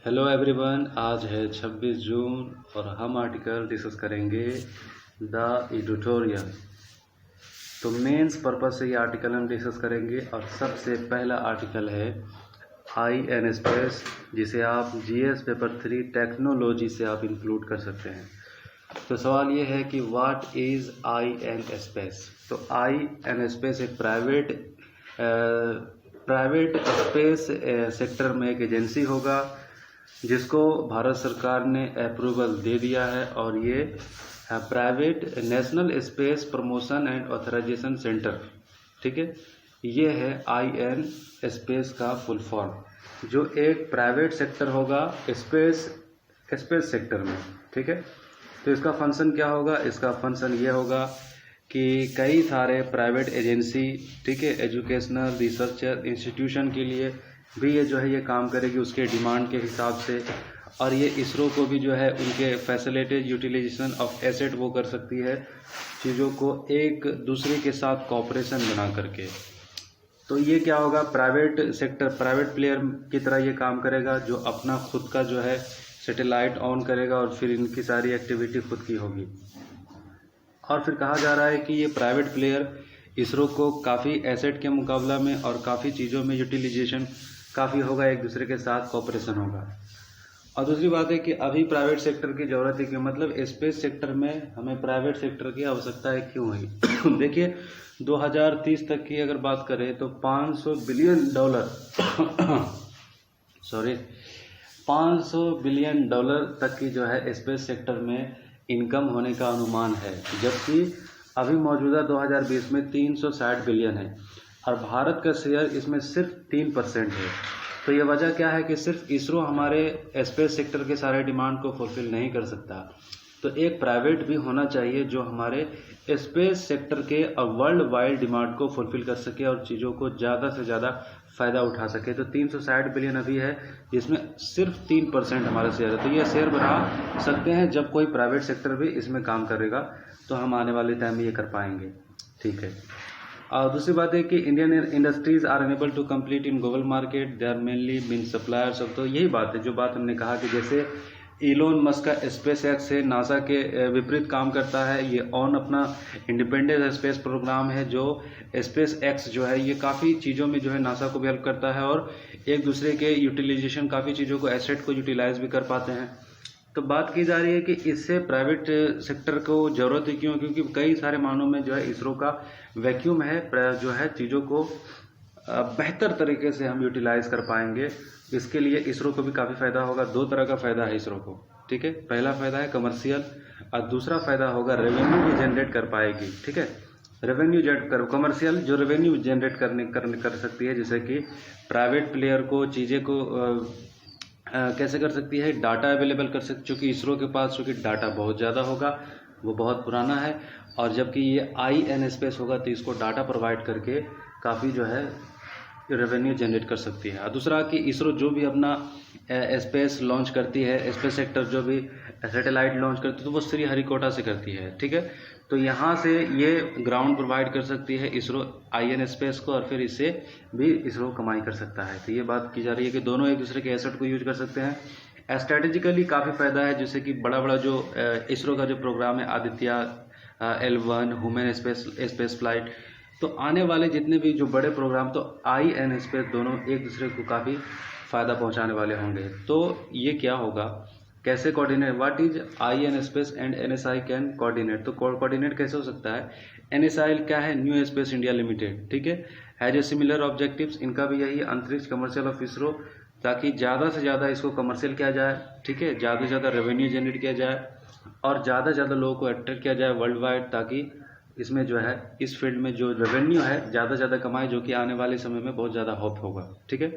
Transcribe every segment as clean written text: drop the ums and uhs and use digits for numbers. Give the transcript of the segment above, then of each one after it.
Hello everyone, आज है 26 जून और हम आर्टिकल डिस्कस करेंगे द एडिटोरियल। तो मेंस पर्पस से ये आर्टिकल हम डिस्कस करेंगे और सबसे पहला आर्टिकल है IN स्पेस, जिसे आप GS पेपर 3 टेक्नोलॉजी से आप इंक्लूड कर सकते हैं। तो सवाल ये है कि व्हाट इज़ IN स्पेस। तो IN स्पेस एक प्राइवेट स्पेस सेक्टर में एक एजेंसी होगा जिसको भारत सरकार ने अप्रूवल दे दिया है, और ये private national space promotion and authorisation centre, ठीक है। ये है IN स्पेस का फुल फॉर्म, जो एक प्राइवेट सेक्टर होगा स्पेस सेक्टर में, ठीक है। तो इसका फंक्शन क्या होगा? इसका फंक्शन ये होगा कि कई सारे प्राइवेट एजेंसी, ठीक है, एजुकेशनल रिसर्च इंस्टीट्यूशन के लिए भी ये जो है ये काम करेगी उसके डिमांड के हिसाब से। और ये इसरो को भी जो है उनके फैसिलिटेड यूटिलाइजेशन ऑफ एसेट वो कर सकती है, चीज़ों को एक दूसरे के साथ कॉपरेशन बना करके। तो ये क्या होगा, प्राइवेट सेक्टर प्राइवेट प्लेयर की तरह ये काम करेगा, जो अपना खुद का जो है सैटेलाइट ऑन करेगा और फिर इनकी सारी एक्टिविटी खुद की होगी। और फिर कहा जा रहा है कि ये प्राइवेट प्लेयर इसरो को काफ़ी एसेट के मुकाबला में और काफ़ी चीज़ों में यूटिलाइजेशन काफ़ी होगा, एक दूसरे के साथ कॉपरेशन होगा। और दूसरी बात है कि अभी प्राइवेट सेक्टर की ज़रूरत है, कि मतलब स्पेस सेक्टर में हमें प्राइवेट सेक्टर की आवश्यकता है क्यों है। देखिए 2030 तक की अगर बात करें तो $500 बिलियन सॉरी $500 बिलियन तक की जो है स्पेस सेक्टर में इनकम होने का अनुमान है, जबकि अभी मौजूदा 2020 में 360 बिलियन है और भारत का शेयर इसमें सिर्फ 3% है। तो ये वजह क्या है कि सिर्फ इसरो हमारे स्पेस सेक्टर के सारे डिमांड को फुलफिल नहीं कर सकता। तो एक प्राइवेट भी होना चाहिए जो हमारे स्पेस सेक्टर के वर्ल्ड वाइड डिमांड को फुलफिल कर सके और चीज़ों को ज़्यादा से ज़्यादा फ़ायदा उठा सके। तो 360 बिलियन अभी है, जिसमें सिर्फ 3% हमारा शेयर है। तो ये शेयर बढ़ा सकते हैं जब कोई प्राइवेट सेक्टर भी इसमें काम करेगा, तो हम आने वाले टाइम में ये कर पाएंगे, ठीक है। और दूसरी बात है कि Indian industries are unable to compete in global market, they are mainly been suppliers of. तो यही बात है, जो बात हमने कहा कि जैसे इलोन मस्क का स्पेस एक्स से नासा के विपरीत काम करता है, ये ऑन अपना इंडिपेंडेंट स्पेस प्रोग्राम है। जो स्पेस एक्स जो है ये काफ़ी चीज़ों में जो है नासा को भी हेल्प करता है और एक दूसरे के यूटिलाइजेशन, काफ़ी चीज़ों को एसेट को यूटिलाइज भी कर पाते हैं। तो बात की जा रही है कि इससे प्राइवेट सेक्टर को ज़रूरत है क्यों? क्योंकि कई सारे मानों में जो है इसरो का वैक्यूम है, जो है चीज़ों को बेहतर तरीके से हम यूटिलाइज कर पाएंगे। इसके लिए इसरो को भी काफ़ी फ़ायदा होगा। दो तरह का फ़ायदा है इसरो को, ठीक है। पहला फ़ायदा है कमर्शियल और दूसरा फ़ायदा होगा रेवेन्यू भी जनरेट कर पाएगी, ठीक है। रेवेन्यू जनरेट कमर्शियल जो रेवेन्यू जनरेट कर सकती है, जैसे कि प्राइवेट प्लेयर को चीज़ें को कैसे कर सकती है, डाटा अवेलेबल कर सकती, चूँकि इसरो के पास चूँकि डाटा बहुत ज़्यादा होगा, वो बहुत पुराना है, और जबकि ये IN स्पेस होगा तो इसको डाटा प्रोवाइड करके काफ़ी जो है रेवेन्यू जनरेट कर सकती है। और दूसरा कि इसरो जो भी अपना स्पेस लॉन्च करती है, स्पेस सेक्टर जो भी सैटेलाइट लॉन्च करती है, तो वो श्रीहरिकोटा से करती है, ठीक है। तो यहाँ से ये ग्राउंड प्रोवाइड कर सकती है इसरो IN स्पेस को, और फिर इससे भी इसरो कमाई कर सकता है। तो ये बात की जा रही है कि दोनों एक दूसरे के एसेट को यूज कर सकते हैं। स्ट्रेटेजिकली काफ़ी फ़ायदा है, जैसे कि बड़ा बड़ा जो इसरो का जो प्रोग्राम है Aditya L1 human space flight, तो आने वाले जितने भी जो बड़े प्रोग्राम, तो IN स्पेस दोनों एक दूसरे को काफ़ी फ़ायदा पहुंचाने वाले होंगे। तो ये क्या होगा, कैसे coordinate, what is IN space and NSI can coordinate. तो कोऑर्डिनेट कैसे हो सकता है? NSI क्या है? न्यू स्पेस इंडिया लिमिटेड, ठीक है, हैज ए सिमिलर ऑब्जेक्टिव्स। इनका भी यही अंतरिक्ष कमर्शियल ऑफ इसरो, ताकि ज़्यादा से ज़्यादा इसको कमर्शियल किया जाए, ठीक है, ज़्यादा से ज़्यादा रेवेन्यू जनरेट किया जाए और ज़्यादा से ज़्यादा लोगों को अट्रैक्ट किया जाए वर्ल्ड वाइड, ताकि इसमें जो है इस फील्ड में जो रेवेन्यू है ज़्यादा से ज़्यादा कमाए, जो कि आने वाले समय में बहुत ज़्यादा होप होगा, ठीक है।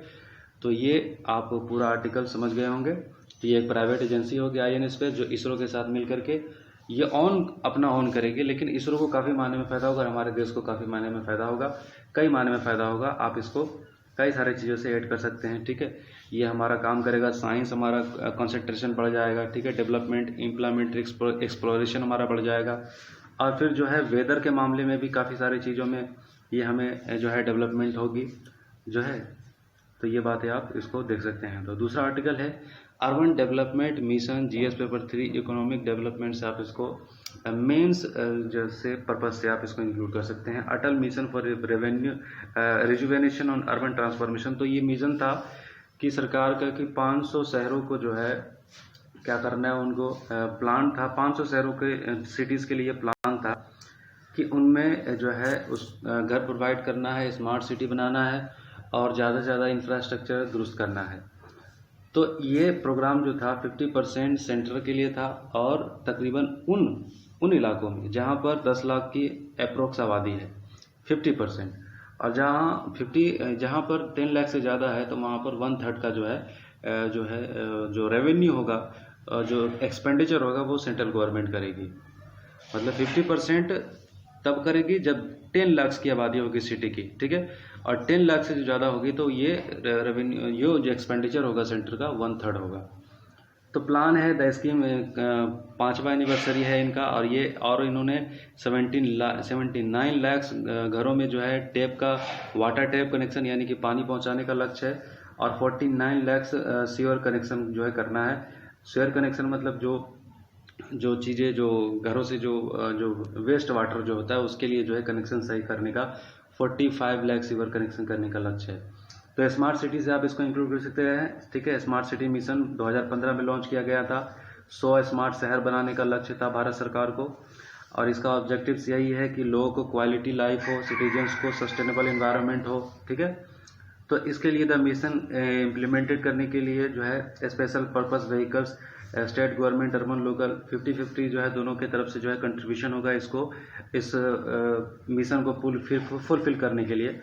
तो ये आप पूरा आर्टिकल समझ गए होंगे। तो ये एक प्राइवेट एजेंसी होगी IN स्पेस, जो इसरो के साथ मिल करके ये अपना ऑन करेगी, लेकिन इसरो को काफ़ी मायने में फ़ायदा होगा, हमारे देश को काफ़ी मायने में फ़ायदा होगा, कई मायने में फ़ायदा होगा। आप इसको कई सारी चीज़ों से ऐड कर सकते हैं, ठीक है। ये हमारा काम करेगा, साइंस हमारा कंसंट्रेशन बढ़ जाएगा, ठीक है, डेवलपमेंट, इम्प्लीमेंट, एक्सप्लोरेशन हमारा बढ़ जाएगा, और फिर जो है वेदर के मामले में भी काफ़ी सारी चीज़ों में ये हमें जो है डेवलपमेंट होगी जो है। तो ये बातें आप इसको देख सकते हैं। तो दूसरा आर्टिकल है urban development mission GS paper 3 economic development से आप इसको मेंस जैसे पर्पज से आप इसको इंक्लूड कर सकते हैं। Atal mission for revenue rejuvenation on urban transformation, तो ये मिशन था कि सरकार का कि 500 शहरों को जो है क्या करना है, उनको प्लान था 500 शहरों के सिटीज़ के लिए प्लान था कि उनमें जो है उस घर प्रोवाइड करना है, स्मार्ट सिटी बनाना है और ज़्यादा से ज़्यादा इंफ्रास्ट्रक्चर दुरुस्त करना है। तो ये प्रोग्राम जो था 50% सेंटर के लिए था और तकरीबन उन इलाकों में जहाँ पर 10 लाख की अप्रोक्स आबादी है 50%, और जहाँ पर 10 लाख से ज़्यादा है तो वहाँ पर 1/3 का जो रेवेन्यू होगा, जो एक्सपेंडिचर होगा वो सेंट्रल गवर्नमेंट करेगी। मतलब 50% तब करेगी जब 10 लाख की आबादी होगी सिटी की, ठीक है, और 10 लाख से जो ज़्यादा होगी तो ये रेवेन्यू जो एक्सपेंडिचर होगा सेंटर का 1/3 होगा। तो प्लान है द स्कीम 5वां एनिवर्सरी है इनका, और इन्होंने 79 लाख घरों में जो है वाटर टैप कनेक्शन यानी कि पानी पहुंचाने का लक्ष्य है, और 49 लाख सीवर कनेक्शन जो है करना है। सीवर कनेक्शन मतलब जो चीज़ें जो घरों से जो वेस्ट वाटर जो होता है उसके लिए जो है कनेक्शन सही करने का 45 लाख सीवर कनेक्शन करने का लक्ष्य है। तो स्मार्ट सिटी से आप इसको इंक्लूड कर सकते हैं, ठीक है। स्मार्ट सिटी मिशन 2015 में लॉन्च किया गया था। 100 स्मार्ट शहर बनाने का लक्ष्य था भारत सरकार को, और इसका ऑब्जेक्टिव्स यही है कि लोगों को क्वालिटी लाइफ हो, सिटीजन्स को सस्टेनेबल एनवायरनमेंट हो, ठीक है। तो इसके लिए द मिशन इम्प्लीमेंटेड करने के लिए जो है special purpose vehicles state government urban local 50-50 जो है दोनों के तरफ से जो है कंट्रीब्यूशन होगा इस मिशन को फुलफिल करने के लिए।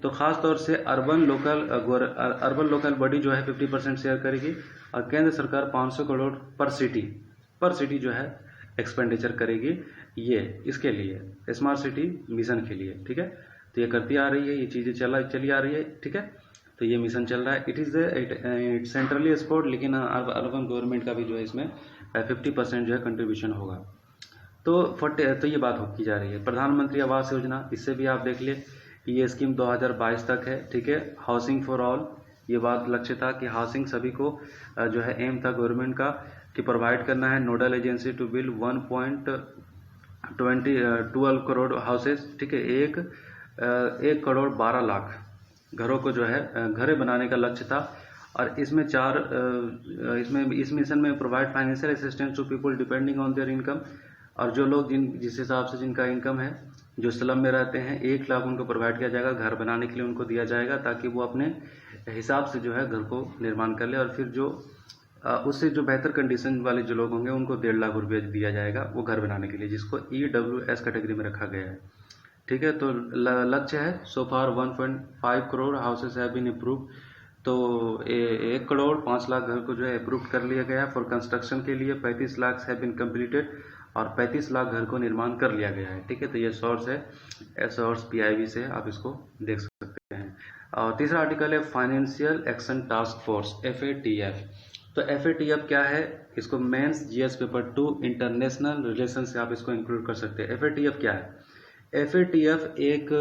तो ख़ास तौर से अर्बन लोकल बॉडी जो है 50% शेयर करेगी, और केंद्र सरकार 500 करोड़ पर सिटी जो है एक्सपेंडिचर करेगी ये इसके लिए स्मार्ट सिटी मिशन के लिए, ठीक है। तो ये करती आ रही है, ये चीज़ें चली आ रही है, ठीक है। तो ये मिशन चल रहा है। इट इज़ सेंट्रली सपोर्ट, लेकिन अर्बन गवर्नमेंट का भी जो है इसमें 50% जो है कंट्रीब्यूशन होगा। तो ये बात की जा रही है। प्रधानमंत्री आवास योजना, इससे भी आप देख लिए ये स्कीम 2022 तक है, ठीक है। हाउसिंग फॉर ऑल, ये बात लक्ष्य था कि हाउसिंग सभी को जो है एम था गवर्नमेंट का कि प्रोवाइड करना है। Nodal agency to build 1.12 crore houses, ठीक है। 1 करोड़ 12 लाख घरों को जो है घरें बनाने का लक्ष्य था। और इस मिशन में provide financial assistance to people depending on their income, और जो लोग जिस हिसाब से जिनका इनकम है, जो स्लम में रहते हैं, 1 लाख उनको प्रोवाइड किया जाएगा, घर बनाने के लिए उनको दिया जाएगा, ताकि वो अपने हिसाब से जो है घर को निर्माण कर ले। और फिर उससे जो बेहतर कंडीशन वाले जो लोग होंगे उनको 1.5 लाख रुपये दिया जाएगा वो घर बनाने के लिए, जिसको EWS कैटेगरी में रखा गया है, ठीक है। तो लक्ष्य है so far 1.5 crore houses have been approved. तो 1 करोड़ 5 लाख घर को जो है अप्रूव कर लिया गया। फॉर कंस्ट्रक्शन के लिए 35 लाख हैव बीन कम्प्लीटेड, और 35 लाख घर को निर्माण कर लिया गया है, ठीक है। तो ये सोर्स है, सोर्स PIB से आप इसको देख सकते हैं। और तीसरा आर्टिकल है financial action task force FATF। तो FATF क्या है, इसको mains GS paper 2 international relation से आप इसको इंक्लूड कर सकते हैं। FATF क्या है? FATF एक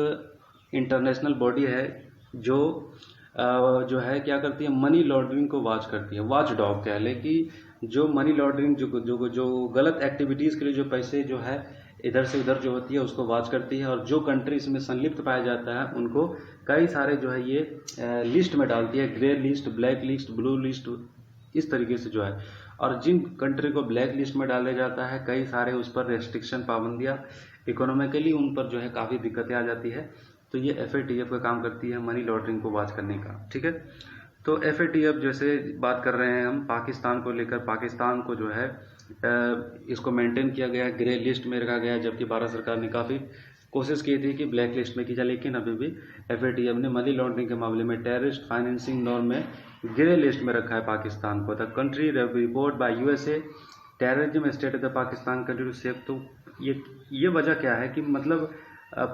इंटरनेशनल बॉडी है जो है क्या करती है, मनी लॉन्ड्रिंग को वॉच करती है। वॉच डॉग कह ले कि जो मनी लॉन्ड्रिंग जो गलत एक्टिविटीज़ के लिए जो पैसे जो है इधर से उधर जो होती है उसको वॉच करती है, और जो कंट्री इसमें संलिप्त पाया जाता है उनको कई सारे जो है ये लिस्ट में डालती है, grey list, black list, blue list, इस तरीके से जो है। और जिन कंट्री को ब्लैक लिस्ट में डाला जाता है, कई सारे उस पर रेस्ट्रिक्शन, पाबंदियाँ, इकोनॉमिकली उन पर जो है काफ़ी दिक्कतें आ जाती है। तो ये FATF का काम करती है मनी लॉन्ड्रिंग को वॉच करने का, ठीक है। तो FATF जैसे बात कर रहे हैं हम पाकिस्तान को लेकर, पाकिस्तान को जो है इसको मेंटेन किया गया है, ग्रे लिस्ट में रखा गया है, जबकि भारत सरकार ने काफ़ी कोशिश की थी कि ब्लैक लिस्ट में की जाए, लेकिन अभी भी FATF ने मनी लॉन्ड्रिंग के मामले में टेररिस्ट फाइनेंसिंग नॉर्म में ग्रे लिस्ट में रखा है पाकिस्तान को। The country report by USA terrorism state of the Pakistan country to safe. तो ये वजह क्या है कि मतलब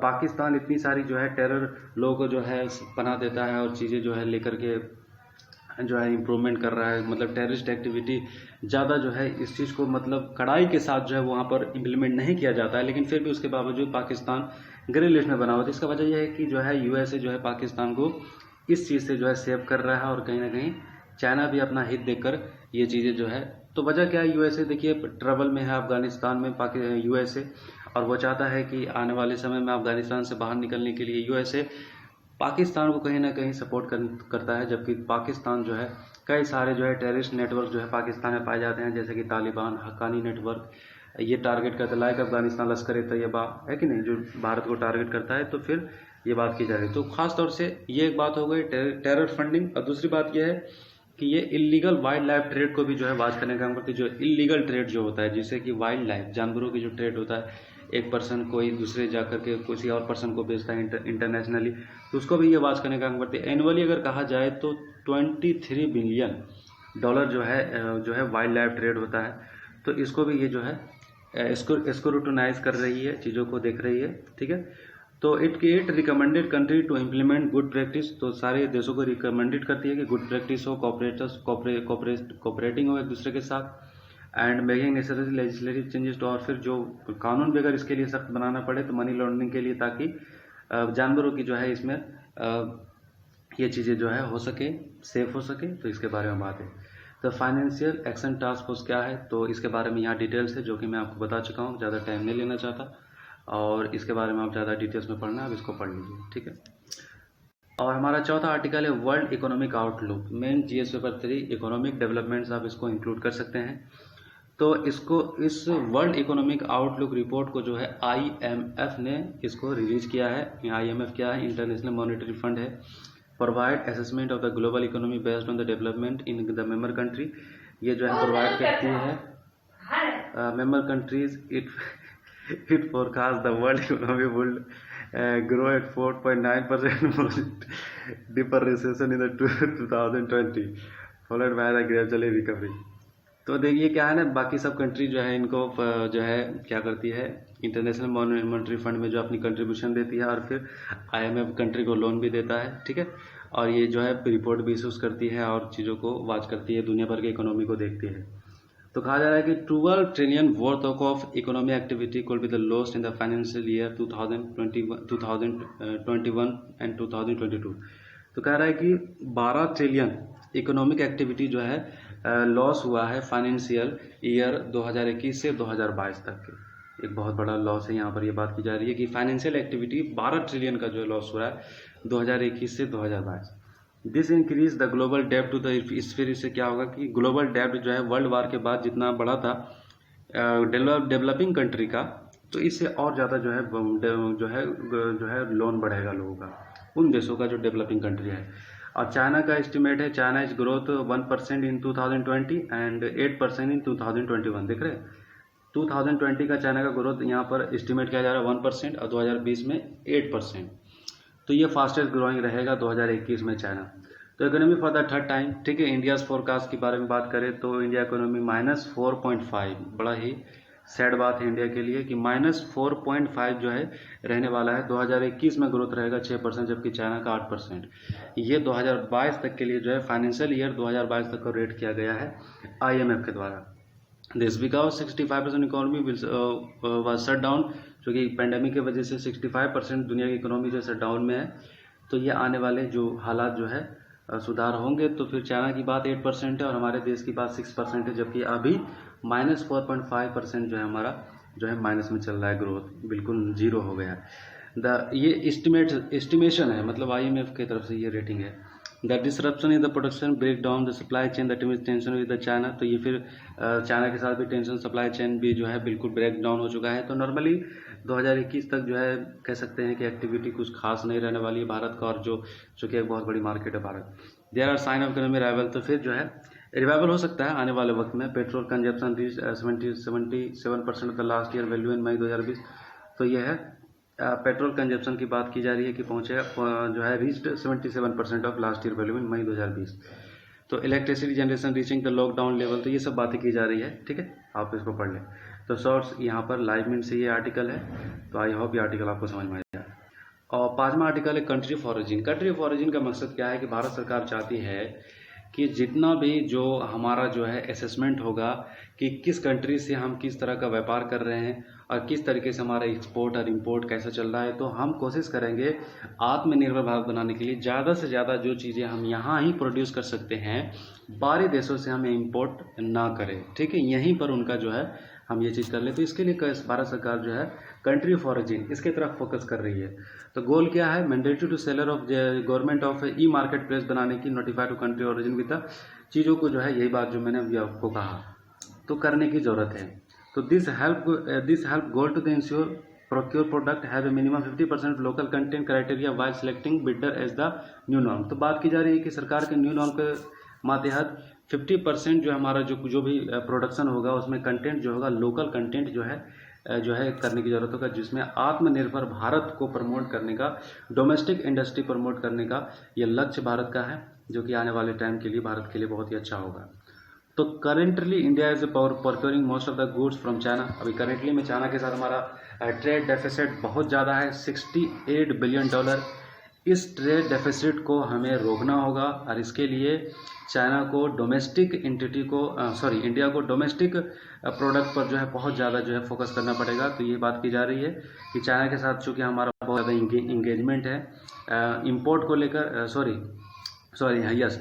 पाकिस्तान इतनी सारी जो है टेरर लोगों को जो है बना देता है और चीज़ें जो है लेकर के जो है इम्प्रूवमेंट कर रहा है, मतलब टेररिस्ट एक्टिविटी ज़्यादा जो है इस चीज़ को मतलब कड़ाई के साथ जो है वहाँ पर इम्प्लीमेंट नहीं किया जाता है, लेकिन फिर भी उसके बावजूद पाकिस्तान ग्रे लिस्ट में बना हुआ था। इसका वजह यह है कि जो है USA जो है पाकिस्तान को इस चीज़ से जो है सेव कर रहा है और कहीं ना कहीं चाइना भी अपना हित देखकर ये चीज़ें जो है, तो वजह क्या है, यूएसए देखिए ट्रबल में है अफगानिस्तान में, यूएसए, और वो चाहता है कि आने वाले समय में अफगानिस्तान से बाहर निकलने के लिए यूएसए पाकिस्तान को कहीं ना कहीं सपोर्ट करता है, जबकि पाकिस्तान जो है कई सारे जो है टेररिस्ट नेटवर्क जो है पाकिस्तान में पाए जाते हैं, जैसे कि तालिबान, हक्कानी नेटवर्क, ये टारगेट करता है, लाइक अफगानिस्तान लश्कर ए तैयबा है कि नहीं, जो भारत को टारगेट करता है। तो फिर ये बात की जा रही है, तो खास तौर से ये एक बात हो गई टेरर फंडिंग। और दूसरी बात यह है कि ये इलीगल वाइल्ड लाइफ ट्रेड को भी जो है वाच करने का काम करती है। जो इलीगल ट्रेड जो होता है, जिससे कि वाइल्ड लाइफ जानवरों की जो ट्रेड होता है, एक पर्सन कोई दूसरे जा करके किसी और पर्सन को बेचता है इंटरनेशनली, तो उसको भी ये वाच करने का काम करती है। एनुअली अगर कहा जाए तो $23 बिलियन जो है वाइल्ड लाइफ ट्रेड होता है। तो इसको भी ये जो है इसको रूटिनाइज कर रही है, चीज़ों को देख रही है, ठीक है। तो it recommended country to implement good practice, तो सारे देशों को रिकमेंडेड करती है कि गुड प्रैक्टिस हो, कोऑपरेटिंग हो एक दूसरे के साथ, and making necessary legislative changes, तो और फिर जो कानून भी अगर इसके लिए सख्त बनाना पड़े तो मनी लॉन्ड्रिंग के लिए, ताकि जानवरों की जो है इसमें ये चीज़ें जो है हो सके, सेफ हो सके, तो इसके बारे में बात है। तो फाइनेंशियल एक्शन टास्क फोर्स क्या है, तो इसके बारे में यहाँ डिटेल्स है, जो कि मैं आपको बता चुका हूँ, ज़्यादा टाइम नहीं लेना चाहता, और इसके बारे में आप ज़्यादा डिटेल्स में पढ़ना है, आप इसको पढ़ लीजिए, ठीक है। और हमारा चौथा आर्टिकल है world economic outlook, main GS paper 3 economic developments, आप इसको इंक्लूड कर सकते हैं। तो इस वर्ल्ड इकोनॉमिक आउटलुक रिपोर्ट को जो है आईएमएफ ने इसको रिलीज किया है। आईएमएफ क्या है, इंटरनेशनल मॉनेटरी फंड है। Provide assessment of the global economy based on the development in the member country, ये जो है प्रोवाइड करती है member countries. It forecast the world economy would grow at 4.9% deeper recession in the 2020 followed by the gradually recovery। तो देखिए क्या है ना, बाकी सब कंट्री जो है इनको जो है क्या करती है, इंटरनेशनल मॉनेटरी फंड में जो अपनी कंट्रीब्यूशन देती है, और फिर आईएमएफ कंट्री को लोन भी देता है, ठीक है। और ये जो है रिपोर्ट भी इशूज करती है और चीज़ों को वॉच करती है, दुनिया भर की इकोनॉमी को देखती है। तो कहा जा रहा है कि 12 trillion worth of economic activity could be the lowest in the financial year 2021 and 2022। तो कह रहा है कि 12 ट्रिलियन इकोनॉमिक एक्टिविटी जो है लॉस हुआ है फाइनेंशियल ईयर 2021 से 2022 तक के। एक बहुत बड़ा लॉस है, यहाँ पर ये बात की जा रही है कि फाइनेंशियल एक्टिविटी 12 ट्रिलियन का जो लॉस हुआ है 2021 से 2022। दिस इंक्रीज द ग्लोबल डेब्ट टू द, इस फिर इससे क्या होगा कि ग्लोबल डेब्ट जो है वर्ल्ड वार के बाद जितना बड़ा था डेवलपिंग कंट्री का, तो इससे और ज़्यादा जो है लोन बढ़ेगा लोगों का, उन देशों का जो डेवलपिंग कंट्री है। और चाइना का एस्टिमेट है, China is growth 1% in 2020 and 8% इन 2021। देख रहे हैं 2020 का चाइना का ग्रोथ यहाँ पर एस्टिमेट किया जा रहा है 1% और 2020 में 8%। तो ये फास्टेस्ट ग्रोइंग रहेगा 2021 में चाइना। तो economy for the third time, ठीक है। इंडियाज फोरकास्ट के बारे में बात करें तो इंडिया इकोनॉमी -4.5, बड़ा ही सैड बात है इंडिया के लिए कि -4.5 जो है रहने वाला है। 2021 में ग्रोथ रहेगा 6%, जबकि चाइना का 8%। ये 2022 तक के लिए जो है फाइनेंशियल ईयर 2022 तक का रेट किया गया है आईएमएफ के द्वारा। This because 65% economy was shut down, क्योंकि पेंडेमिक की वजह से 65% दुनिया की इकोनॉमी जो शट डाउन में है। तो ये आने वाले जो हालात जो है सुधार होंगे। तो फिर चाइना की बात 8% है और हमारे देश की बात 6% है, जबकि अभी -4.5% जो है हमारा जो है माइनस में चल रहा है, ग्रोथ बिल्कुल जीरो हो गया है। ये एस्टिमेशन है, मतलब आईएमएफ की तरफ से ये रेटिंग है। The disruption in the production break down the supply chain, that means tension with the China. तो ये फिर चाइना के साथ भी टेंशन, सप्लाई चेन भी जो है बिल्कुल ब्रेक डाउन हो चुका है। तो नॉर्मली 2021 तक जो है कह सकते हैं कि एक्टिविटी कुछ खास नहीं रहने वाली है भारत का, और जो कि एक बहुत बड़ी मार्केट है Bharat. There are sign of economy revival, तो फिर जो है रिवाइवल हो सकता है आने वाले वक्त में। Petrol consumption 77% of the last year value in May 2020। तो ये है पेट्रोल कंजप्शन की बात की जा रही है कि पहुंचेगा जो है reached 77% of last year value in May 2020। तो electricity generation reaching the lockdown level, तो ये सब बातें की जा रही है, ठीक है। आप इसको पढ़ लें। तो शॉर्ट्स यहाँ पर लाइव मिनट से ये आर्टिकल है, तो आई होप ये आर्टिकल आपको समझ में आएगा। और 5वां आर्टिकल है country of origin. Country of origin का मकसद क्या है कि भारत सरकार चाहती है कि जितना भी जो हमारा जो है असेसमेंट होगा कि किस कंट्री से हम किस तरह का व्यापार कर रहे हैं और किस तरीके से हमारा एक्सपोर्ट और इंपोर्ट कैसा चल रहा है, तो हम कोशिश करेंगे आत्मनिर्भर भारत बनाने के लिए ज़्यादा से ज़्यादा जो चीज़ें हम यहाँ ही प्रोड्यूस कर सकते हैं, बाहरी देशों से हमें इंपोर्ट ना करें। ठीक है, यहीं पर उनका जो है हम ये चीज़ कर ले। तो इसके लिए भारत सरकार जो है कंट्री ऑफ ऑरिजिन इसके तरफ फोकस कर रही है। तो गोल क्या है, mandatory to seller of government of e market place बनाने की, notify to country origin with the चीज़ों को जो है, यही बात जो मैंने अभी आपको कहा, तो करने की ज़रूरत है। तो this help goal to the ensure procure product have a minimum 50% local content criteria while selecting bidder as the new norm. तो बात की जा रही है कि सरकार के न्यू नॉर्म के मातहत 50% जो हमारा जो भी प्रोडक्शन होगा उसमें कंटेंट जो होगा लोकल कंटेंट जो है करने की ज़रूरत होगा, जिसमें आत्मनिर्भर भारत को प्रमोट करने का, डोमेस्टिक इंडस्ट्री प्रमोट करने का ये लक्ष्य भारत का है, जो कि आने वाले टाइम के लिए भारत के लिए बहुत ही अच्छा होगा। तो currently India is procuring most of the goods from China. अभी करेंटली में चाइना के साथ हमारा ट्रेड डेफिसिट बहुत ज़्यादा है, $68 बिलियन। इस ट्रेड डेफिसिट को हमें रोकना होगा और इसके लिए चाइना को डोमेस्टिक एंटिटी को इंडिया को डोमेस्टिक प्रोडक्ट पर जो है बहुत ज़्यादा जो है फोकस करना पड़ेगा। तो ये बात की जा रही है कि चाइना के साथ चूँकि हमारा बहुत ज़्यादा इंगेजमेंट है इंपोर्ट को लेकर,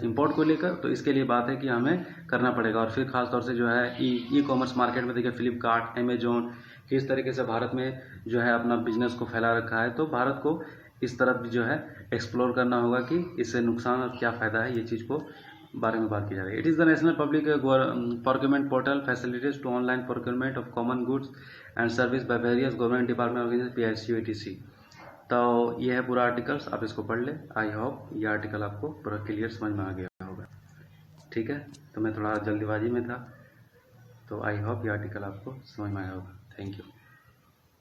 इंपोर्ट को लेकर, तो इसके लिए बात है कि हमें करना पड़ेगा। और फिर खास तौर से जो है ई कॉमर्स मार्केट में देखिए फ्लिपकार्ट, अमेजोन किस तरीके से भारत में जो है अपना बिजनेस को फैला रखा है, तो भारत को इस तरफ भी जो है एक्सप्लोर करना होगा कि इससे नुकसान और क्या फ़ायदा है, ये चीज़ को बारे में बात की जा रही है। It is the national public procurement portal facilities to online procurement of common goods and service by various government department organisation PICU etc। तो ये है पूरा आर्टिकल्स, आप इसको पढ़ लें। आई होप ये आर्टिकल आपको पूरा क्लियर समझ में आ गया होगा। ठीक है, तो मैं थोड़ा जल्दीबाजी में था, तो आई होप ये आर्टिकल आपको समझ में आया होगा। Thank you.